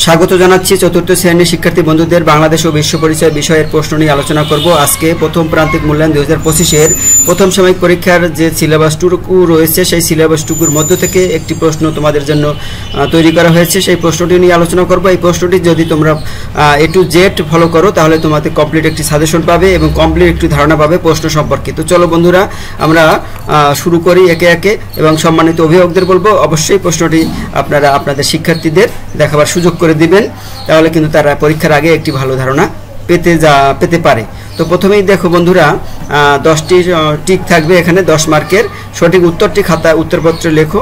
স্বাগত জানাচ্ছি চতুর্থ শ্রেণীর শিক্ষার্থী বন্ধুদের বাংলাদেশ ও বিশ্ব পরিচয় বিষয়ের প্রশ্ন নিয়ে আলোচনা করব। আজকে প্রথম প্রান্তিক মূল্যায়ন 2025-এর প্রথম সাময়িক পরীক্ষার যে সিলেবাসটুকু রয়েছে সেই সিলেবাসটুকুর মধ্য থেকে একটি প্রশ্ন তোমাদের জন্য তৈরি করা হয়েছে। সেই প্রশ্নটি নিয়ে আলোচনা করব। এই প্রশ্নটি যদি তোমরা A to Z ফলো করো তাহলে তোমাদের কমপ্লিট একটি সাজেশন পাবে এবং কমপ্লিট একটি ধারণা পাবে প্রশ্ন সম্পর্কে। তো চলো বন্ধুরা আমরা শুরু করি একে একে, এবং সম্মানিত অভিভাবকদের বলবো অবশ্যই প্রশ্নটি আপনারা আপনাদের শিক্ষার্থীদের দেখাবার সুযোগ করে দিবেন, তাহলে কিন্তু তারা পরীক্ষার আগে একটি ভালো ধারণা পেতে পারে। তো প্রথমেই দেখো বন্ধুরা, 10টি টিক থাকবে এখানে 10 মার্কের। সঠিক উত্তরটি খাতা উত্তরপত্রে লেখো।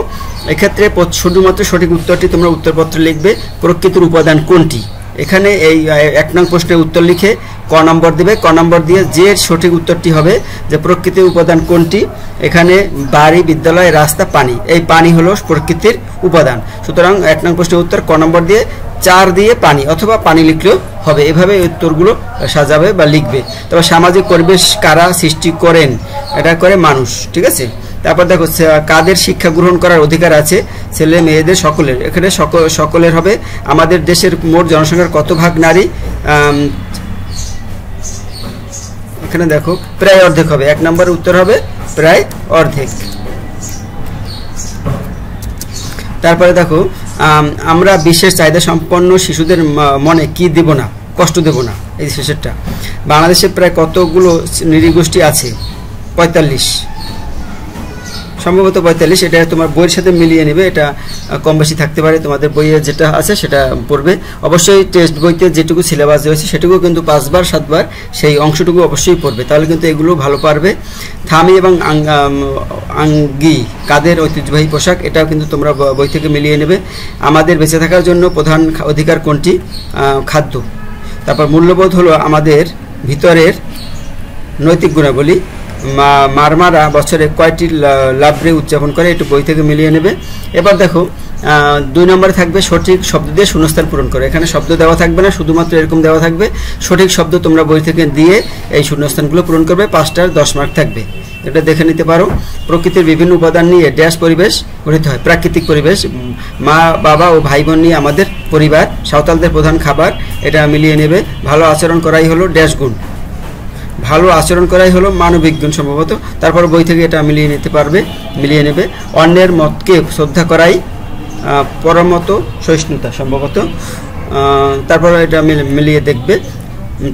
এক্ষেত্রে শুধুমাত্র সঠিক উত্তরটি তোমরা উত্তরপত্রে লিখবে। প্রকৃতির উপাদান কোনটি? এখানে এই 1 নং প্রশ্নের উত্তর লিখে ক নম্বর দেবে। ক নম্বর দিয়ে যে সঠিক উত্তরটি হবে যে প্রকৃতির উপাদান কোনটি, এখানে বাড়ি, বিদ্যালয়, রাস্তা, পানি। এই পানি হলো প্রকৃতির উপাদান। সুতরাং 1 নং প্রশ্নের উত্তর ক নম্বর দিয়ে 4 দিয়ে পানি অথবা পানি লিখলেও হবে। এভাবে উত্তরগুলো সাজাবে বা লিখবে। তবে সামাজিক পরিবেশ কারা সৃষ্টি করেন? এটা করে মানুষ, ঠিক আছে। তারপর দেখো কাদের শিক্ষা গ্রহণ করার অধিকার আছে? ছেলে মেয়েদের, সকলের। এখানে সকলের হবে। আমাদের দেশের মোট জনসংখ্যার কত ভাগ নারী? এখানে দেখো প্রায় অর্ধেক হবে। 1 নম্বর উত্তর হবে প্রায় অর্ধেক। তারপরে দেখো আমরা বিশেষ চাহিদা সম্পন্ন শিশুদের মনে কি দেব না, কষ্ট দেব না। এই শেষেরটা। বাংলাদেশে প্রায় কতগুলো নৃগোষ্ঠী আছে? 45, সম্ভবত 45। এটা তোমার বইয়ের সাথে মিলিয়ে নেবে, এটা কম বেশি থাকতে পারে। তোমাদের বইয়ে যেটা আছে সেটা পড়বে। অবশ্যই টেক্সট বইতে যেটুকু সিলেবাস রয়েছে সেটুকু কিন্তু 5 বার 7 বার সেই অংশটুকু অবশ্যই পড়বে, তাহলে কিন্তু এগুলো ভালো পারবে। থামি এবং আঙ্গি কাদের ঐতিহ্যবাহী পোশাক? এটাও কিন্তু তোমরা বই থেকে মিলিয়ে নেবে। আমাদের বেঁচে থাকার জন্য প্রধান অধিকার কোনটি? খাদ্য। তারপর মূল্যবোধ হলো আমাদের ভিতরের নৈতিক গুণাবলী। মারমারা বছরে কয়টি লাভরে উদযাপন করে? একটু বই থেকে মিলিয়ে নেবে। এবার দেখো 2 নম্বরে থাকবে সঠিক শব্দ দিয়ে শূন্যস্থান পূরণ করে। এখানে শব্দ দেওয়া থাকবে না, শুধুমাত্র এরকম দেওয়া থাকবে। সঠিক শব্দ তোমরা বই থেকে দিয়ে এই শূন্যস্থানগুলো পূরণ করবে। 5টার 10 মার্ক থাকবে, এটা দেখে নিতে পারো। প্রকৃতির বিভিন্ন উপাদান নিয়ে ড্যাশ পরিবেশ গঠিত হয়? প্রাকৃতিক পরিবেশ। মা বাবা ও ভাই বোন নিয়ে আমাদের পরিবার। সাঁওতালদের প্রধান খাবার? এটা মিলিয়ে নেবে। ভালো আচরণ করাই হলো ড্যাশ গুণ। ভালো আচরণ করাই হলো মানবিক গুণ সম্ভবত। তারপর বই থেকে এটা মিলিয়ে নেবে। অন্যের মতকে শ্রদ্ধা করাই পরমত সহিষ্ণুতা সম্ভবত। তারপর এটা মিলিয়ে দেখবে।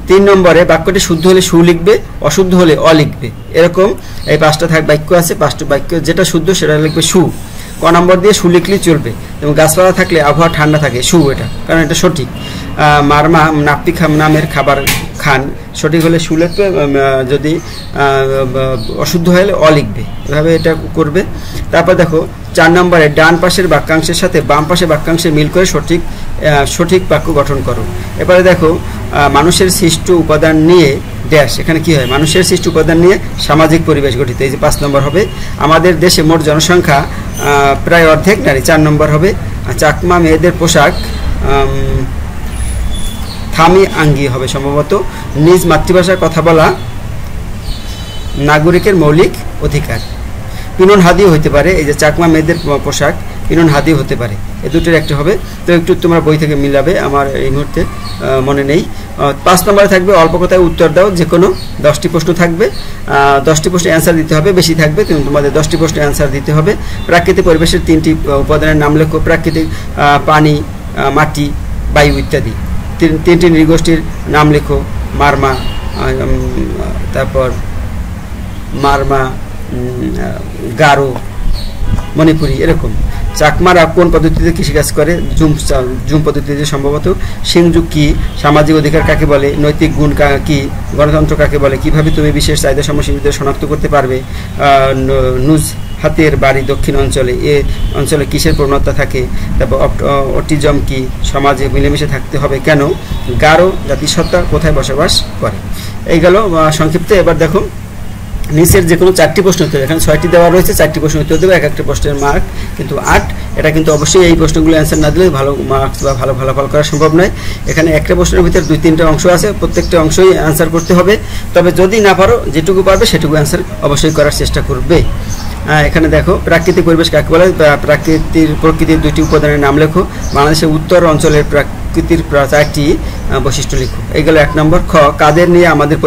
3 নম্বরে বাক্যটি শুদ্ধ হলে সু লিখবে, অশুদ্ধ হলে অ লিখবে। এরকম এই 5টা বাক্য আছে। 5টা বাক্য যেটা শুদ্ধ সেটা লিখবে সু। ক নম্বর দিয়ে সু লিখলেই চলবে। এবং গাছপালা থাকলে আবহাওয়া ঠান্ডা থাকে, সু এটা, কারণ এটা সঠিক। মারমা নাপ্পি নামের খাবার খান, সঠিক হলে সু লিখবে, যদি অশুদ্ধ হলে অ লিখবে। এভাবে এটা করবে। তারপর দেখো 4 নম্বরে ডান পাশের বাক্যাংশের সাথে বাম পাশের বাক্যাংশে মিল করে সঠিক বাক্য গঠন করো। এবারে দেখো মানুষের সৃষ্ট উপাদান নিয়ে ড্যাশ। এখানে কি হয়? মানুষের সৃষ্ট উপাদান নিয়ে সামাজিক পরিবেশ গঠিত। এই যে 5 নম্বর হবে। আমাদের দেশে মোট জনসংখ্যা প্রায় অর্ধেক নারী। 4 নম্বর হবে। চাকমা মেয়েদের পোশাক থামি আঙ্গি হবে সম্ভবত। নিজ মাতৃভাষায় কথা বলা নাগরিকের মৌলিক অধিকার। পিনন হাদিও হতে পারে। এই যে চাকমা মেয়েদের পোশাক পিনন হাদিও হতে পারে। এই দুটোর একটা হবে। তো একটু তোমরা বই থেকে মিলাবে, আমার এই মুহূর্তে মনে নেই। 5 নম্বরে থাকবে অল্প কথায় উত্তর দাও। যে কোনো 10টি প্রশ্ন থাকবে। 10টি প্রশ্নের অ্যান্সার দিতে হবে, বেশি থাকবে কিন্তু তোমাদের 10টি প্রশ্নের অ্যান্সার দিতে হবে। প্রাকৃতিক পরিবেশের 3টি উপাদানের নাম লেখো। প্রাকৃতিক পানি, মাটি, বায়ু ইত্যাদি। 3টি নৃগোষ্ঠীর নাম লেখো। মারমা, তারপর মারমা, গারো, মণিপুরি, এরকম। চাকমারা কোন পদ্ধতিতে কৃষিকাজ করে? জুম পদ্ধতিতে সম্ভবত। সিংযুগ কি? সামাজিক অধিকার কাকে বলে? নৈতিক গুণ কি? গণতন্ত্র কাকে বলে? কিভাবে তুমি বিশেষ চাহিদা সম্পন্ন শিশুদের শনাক্ত করতে পারবে? নুজ হাতের বাড়ি দক্ষিণ অঞ্চলে। এ অঞ্চলে কিসের প্রবণতা থাকে? তারপর অটিজম কি? সমাজে মিলেমিশে থাকতে হবে কেন? গারো জাতিসত্তা কোথায় বসবাস করে? এই গেল সংক্ষিপ্ত। এবার দেখো নিচের যে কোনো 4টি প্রশ্ন উত্তর, এখানে 6টি দেওয়া রয়েছে, 4টি প্রশ্ন উত্তর দেবে। একটা প্রশ্নের মার্ক কিন্তু 8। এটা কিন্তু অবশ্যই এই প্রশ্নগুলো অ্যান্সার না দিলে ভালো মার্কস বা ভালো ফলাফল করা সম্ভব নয়। এখানে একটা প্রশ্নের ভিতরে 2-3টা অংশ আছে, প্রত্যেকটা অংশই অ্যান্সার করতে হবে। তবে যদি না পারো, যেটুকু পারবে সেটুকু অ্যান্সার অবশ্যই করার চেষ্টা করবে। এখানে দেখো প্রাকৃতিক পরিবেশ কাকে বলে? প্রকৃতির 2টি উপাদানের নাম লেখো। বাংলাদেশের উত্তর অঞ্চলের প্রকৃতির 4টি বৈশিষ্ট্য লিখো। এইগুলো 1 নম্বর। খ, কাদের নিয়ে আমাদের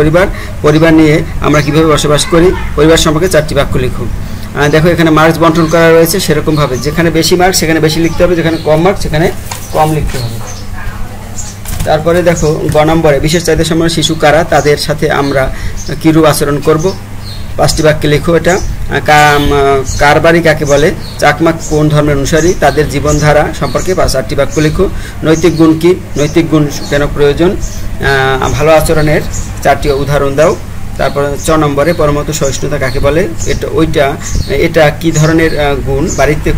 পরিবার নিয়ে আমরা কিভাবে বসবাস করি, পরিবার সম্পর্কে 4টি বাক্য লিখো। দেখো এখানে মার্কস বন্টন করা রয়েছে, সেরকমভাবে যেখানে বেশি মার্কস সেখানে বেশি লিখতে হবে, যেখানে কম মার্কস সেখানে কম লিখতে হবে। তারপরে দেখো গ নম্বরে, বিশেষ চাহিদা সম্পন্ন শিশু কারা, তাদের সাথে আমরা কিরূপ আচরণ করব, 5টি বাক্যে লেখো এটা। কারবারি কাকে বলে, চাকমা কোন ধর্মের অনুসারী, তাদের জীবনধারা সম্পর্কে 8টি বাক্য লেখো। নৈতিক গুণ কি, নৈতিক গুণ কেন প্রয়োজন, ভালো আচরণের 4টি উদাহরণ দাও। তারপর 6 নম্বরে, পরমত সহিষ্ণুতা কাকে বলে, এটা কি ধরনের গুণ, বাড়িতে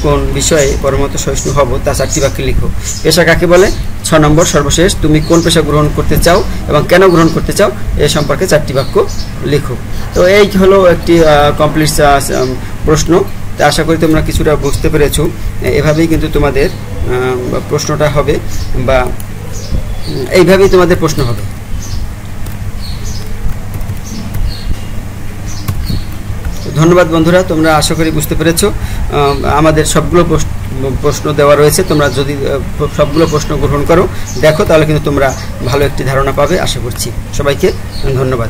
কোন বিষয়ে পরমত সহিষ্ণু হব, তা 4টি বাক্যে লিখো। পেশা কাকে বলে। 6 নম্বর সর্বশেষ, তুমি কোন পেশা গ্রহণ করতে চাও এবং কেন গ্রহণ করতে চাও, এ সম্পর্কে 4টি বাক্য লিখো। তো এই হলো একটি কমপ্লিট প্রশ্ন। তা আশা করি তোমরা কিছুটা বুঝতে পেরেছো। এভাবেই কিন্তু তোমাদের প্রশ্নটা হবে, বা এইভাবেই তোমাদের প্রশ্ন হবে। ধন্যবাদ বন্ধুরা, তোমরা আশা করি বুঝতে পেরেছো। আমাদের সবগুলো প্রশ্ন দেওয়া রয়েছে, তোমরা যদি সবগুলো প্রশ্ন গ্রহণ করো দেখো, তাহলে কিন্তু তোমরা ভালো একটি ধারণা পাবে আশা করছি। সবাইকে ধন্যবাদ।